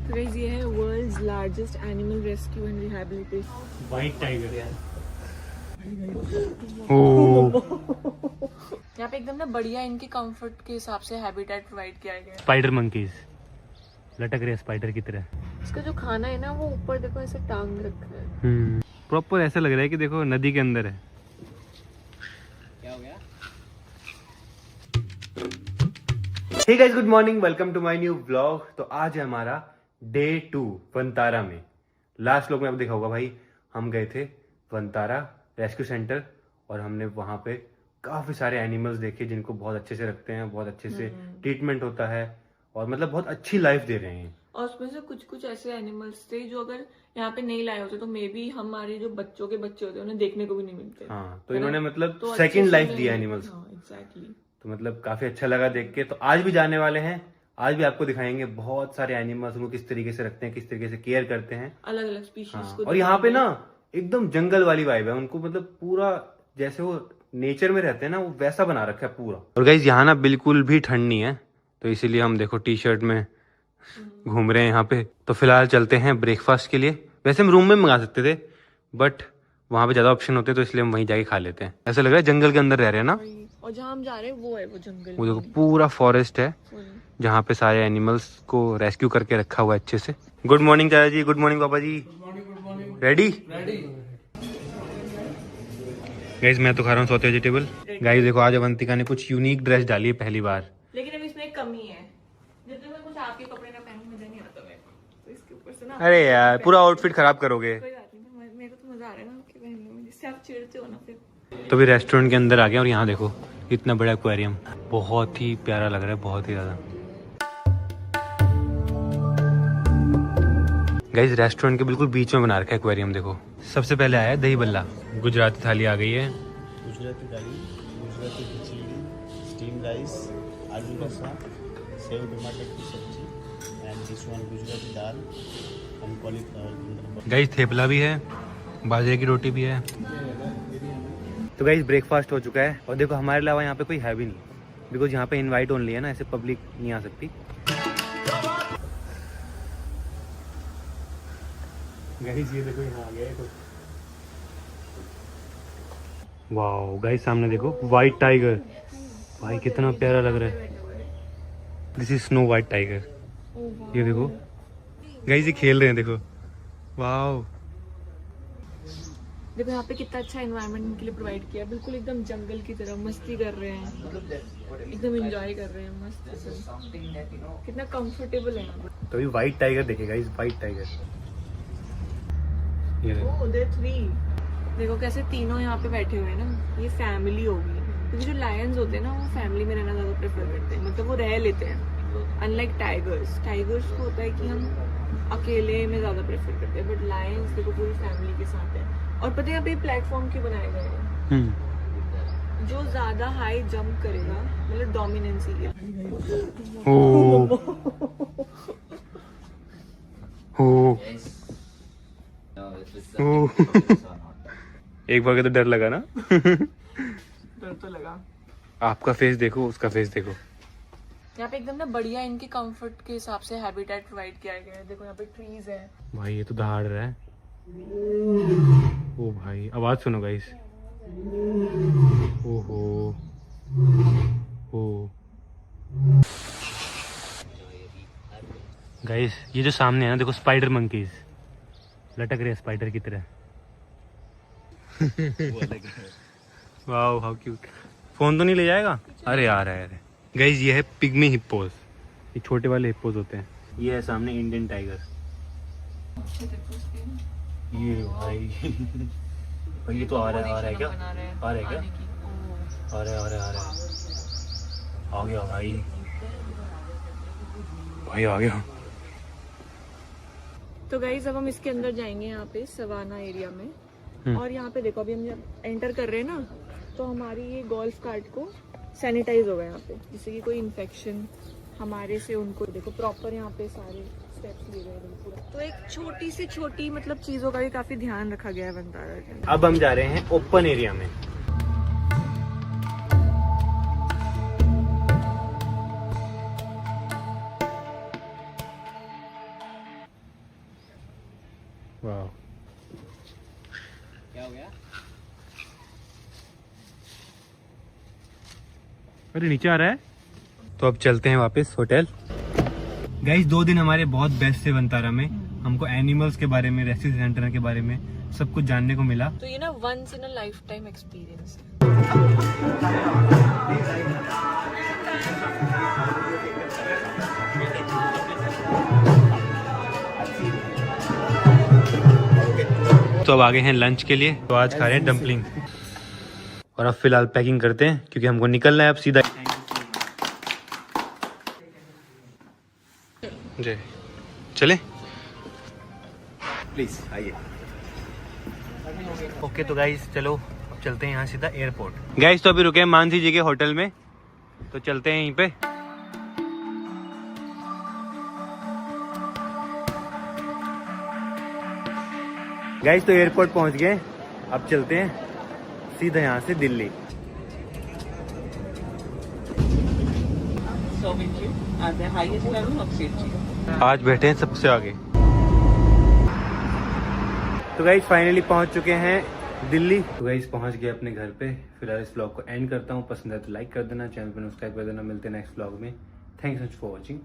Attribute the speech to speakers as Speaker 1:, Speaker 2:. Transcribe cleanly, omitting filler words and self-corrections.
Speaker 1: तो गाइस ये है world's largest animal rescue and rehabilitation.
Speaker 2: White tiger यार।
Speaker 1: यहाँ पे एकदम ना बढ़िया इनके कंफर्ट के हिसाब से हैबिटेट प्रोवाइड किया गया है।
Speaker 2: स्पाइडर मंकीज लटक रहे हैं स्पाइडर की तरह।
Speaker 1: इसका जो खाना है ना वो ऊपर देखो ऐसे टांग रखा है।
Speaker 2: प्रॉपर ऐसा लग रहा है कि देखो नदी के अंदर है।
Speaker 3: क्या हो गया?
Speaker 2: Hey guys, good morning, welcome to my new vlog. तो आज है हमारा डे 2 वनतारा में। लास्ट व्लॉग में आपको देखा होगा भाई, हम गए थे वनतारा रेस्क्यू सेंटर और हमने वहां पे काफी सारे एनिमल्स देखे जिनको बहुत अच्छे से रखते हैं, बहुत अच्छे से ट्रीटमेंट होता है और मतलब बहुत अच्छी लाइफ दे रहे हैं।
Speaker 1: और उसमें से कुछ कुछ ऐसे एनिमल्स थे जो अगर यहाँ पे नहीं लाए होते तो मे बी हमारे जो बच्चों के बच्चे होते हैं उन्हें देखने को भी नहीं मिलते।
Speaker 2: हाँ, तो इन्होंने मतलब
Speaker 1: तो
Speaker 2: सेकंड लाइफ दिया एनिमल्स।
Speaker 1: एग्जैक्टली।
Speaker 2: तो मतलब काफी अच्छा लगा देख के। तो आज भी जाने वाले हैं, आज भी आपको दिखाएंगे बहुत सारे एनिमल्स, उनको किस तरीके से रखते हैं, किस तरीके से केयर करते हैं,
Speaker 1: अलग अलग स्पीशीज को।
Speaker 2: और यहाँ पे ना एकदम जंगल वाली वाइब है। उनको मतलब पूरा जैसे वो नेचर में रहते हैं ना, वो वैसा बना रखा है पूरा। और गाइस यहाँ ना बिल्कुल भी ठंड नहीं है, तो इसीलिए हम देखो टी शर्ट में घूम रहे हैं यहाँ पे। तो फिलहाल चलते हैं ब्रेकफास्ट के लिए। वैसे हम रूम में मंगा सकते थे बट वहाँ पे ज्यादा ऑप्शन होते, तो इसलिए हम वहीं जाके खा लेते हैं। ऐसा लग रहा है जंगल के अंदर रह रहे हैं ना।
Speaker 1: और जहाँ हम जा रहे हैं वो है वो जंगल।
Speaker 2: वो देखो पूरा फॉरेस्ट है जहाँ पे सारे एनिमल्स को रेस्क्यू करके रखा हुआ है अच्छे से। गुड मॉर्निंग चाचा जी, गुड मॉर्निंग पापा जी। रेडी? गाइस मैं तो खा रहा हूँ सौते वेजिटेबल। गाइस देखो आज अवंतिका ने कुछ यूनिक ड्रेस डाली है पहली बार।
Speaker 1: लेकिन अभी इसमें एक कमी है, जब तक मैं कुछ आपके कपड़े ना पहनूं मुझे नहीं आता मेरे को। तो इसके ऊपर से ना
Speaker 2: अरे यार पूरा आउटफिट खराब करोगे।
Speaker 1: कोई बात नहीं, मेरे को तो मजा आ रहा है ना आपके पहनने में, जिससे आप चिढ़ते हो ना फिर।
Speaker 2: तो भी रेस्टोरेंट के अंदर आ गए और यहाँ देखो इतना बड़ा एक्वेरियम, बहुत ही प्यारा लग रहा है, बहुत ही ज्यादा। गाइस रेस्टोरेंट के बिल्कुल बीच में बना रखा है एक्वेरियम। देखो सबसे पहले आया है दही बल्ला, गुजराती थाली आ गई है।
Speaker 3: गुजराती थाली, गुजराती खिचड़ी, स्टीम राइस, आलू का साग, सेव टमाटर की सब्जी and this one Gujarati dal and cauliflower.
Speaker 2: Guys thepla भी है, बाजरे की रोटी भी है। तो गाइस ब्रेकफास्ट हो चुका है और देखो हमारे अलावा यहाँ पे कोई है भी नहीं, बिकॉज यहाँ पे इनवाइट ओनली है ना, ऐसे पब्लिक नहीं आ सकती। गाइस ये देखो यहाँ आ गया है। वाओ गाइस सामने देखो व्हाइट टाइगर, भाई कितना प्यारा लग रहा है। This is snow white tiger. ये देखो गाइस ये खेल रहे हैं, देखो वाओ।
Speaker 1: देखो यहाँ पे कितना अच्छा एनवायरनमेंट इनके लिए प्रोवाइड किया है, बिल्कुल एकदम जंगल की तरह मस्ती कर रहे हैं, एकदम एंजॉय कर रहे हैं मस्त से। कितना कंफर्टेबल है यहाँ पे।
Speaker 2: तो अभी व्हाइट टाइगर देखेगा, इस व्हाइट टाइगर। ये देखो
Speaker 1: ओह देयर 3। देखो कैसे तीनों यहाँ पे बैठे हुए हैं ना, ये फैमिली होगी। क्योंकि जो लायंस होते हैं ना वो फैमिली में रहना ज्यादा प्रेफर करते हैं, मतलब वो रह लेते हैं। अनलाइक टाइगर्स को होता है कि हम अकेले में ज्यादा प्रेफर करते हैं, बट लायंस देखो पूरी फैमिली के साथ है। और पता है यहाँ पे प्लेटफॉर्म क्यों बनाए गए हैं? जो ज्यादा हाई जंप करेगा, मतलब डोमिनेंसी के।
Speaker 2: एक बार तो डर लगा ना।
Speaker 1: डर तो लगा।
Speaker 2: आपका फेस देखो, उसका फेस देखो।
Speaker 1: यहाँ पे एकदम ना बढ़िया इनके कंफर्ट के हिसाब से हैबिटेट प्रोवाइड किया गया है। देखो यहाँ पे ट्रीज है।
Speaker 2: भाई ये तो दहाड़ रहा है। ओ भाई आवाज सुनो गाइस। ओहो ओ गाइस ये जो सामने है ना, देखो स्पाइडर मंकीज लटक रहे हैं स्पाइडर की तरह। Wow how cute. फोन तो नहीं ले जाएगा? अरे आ रहा है। गाइस ये है पिग्मी हिप्पोज, ये छोटे वाले हिप्पोज होते हैं। ये है सामने इंडियन टाइगर। ये भाई भाई ये तो आ रहा है क्या? आ रहा है क्या? आ रहा है। आ गया भाई आ गया।
Speaker 1: तो गाइज अब हम इसके अंदर जाएंगे यहाँ पे सवाना एरिया में। और यहाँ पे देखो अभी हम जब एंटर कर रहे हैं ना, तो हमारी ये गोल्फ कार्ट को सैनिटाइज होगा यहाँ पे, जिससे कि कोई इन्फेक्शन हमारे से उनको। देखो प्रॉपर यहाँ पे सारे स्टेप्स लिए गए हैं पूरा। तो एक छोटी से छोटी मतलब चीजों का भी काफी ध्यान रखा गया है वनतारा के अंदर।
Speaker 2: अब हम जा रहे हैं ओपन एरिया में। वाह,
Speaker 3: क्या हो गया?
Speaker 2: अरे नीचे आ रहा है। तो अब चलते हैं वापस होटल। गाइस 2 दिन हमारे बहुत बेस्ट से वंतारा में। हमको एनिमल्स के बारे में, रेस्क्यू सेंटर के बारे में सब कुछ जानने को मिला।
Speaker 1: तो ये ना once in a lifetime experience है।
Speaker 2: तो अब आगे हैं लंच के लिए। तो आज खा रहे हैं डम्पलिंग और अब फिलहाल पैकिंग करते हैं क्योंकि हमको निकलना है अब सीधा। जी चले
Speaker 3: प्लीज आइए।
Speaker 2: ओके तो गाइस चलो अब चलते हैं यहाँ सीधा एयरपोर्ट। गाइस तो अभी रुके हैं मानसी जी के होटल में, तो चलते हैं यहीं पे। गाइस तो एयरपोर्ट पहुंच गए, अब चलते हैं सीधा यहाँ से दिल्ली। आज बैठे हैं सबसे आगे। तो गाइस फाइनली पहुंच चुके हैं दिल्ली। तो गाइस पहुंच गए अपने घर पे। फिलहाल इस ब्लॉग को एंड करता हूं। पसंद है तो लाइक कर देना, चैनल पर सब्सक्राइब कर देना। मिलते हैं नेक्स्ट ब्लॉग में। Thanks so much for watching.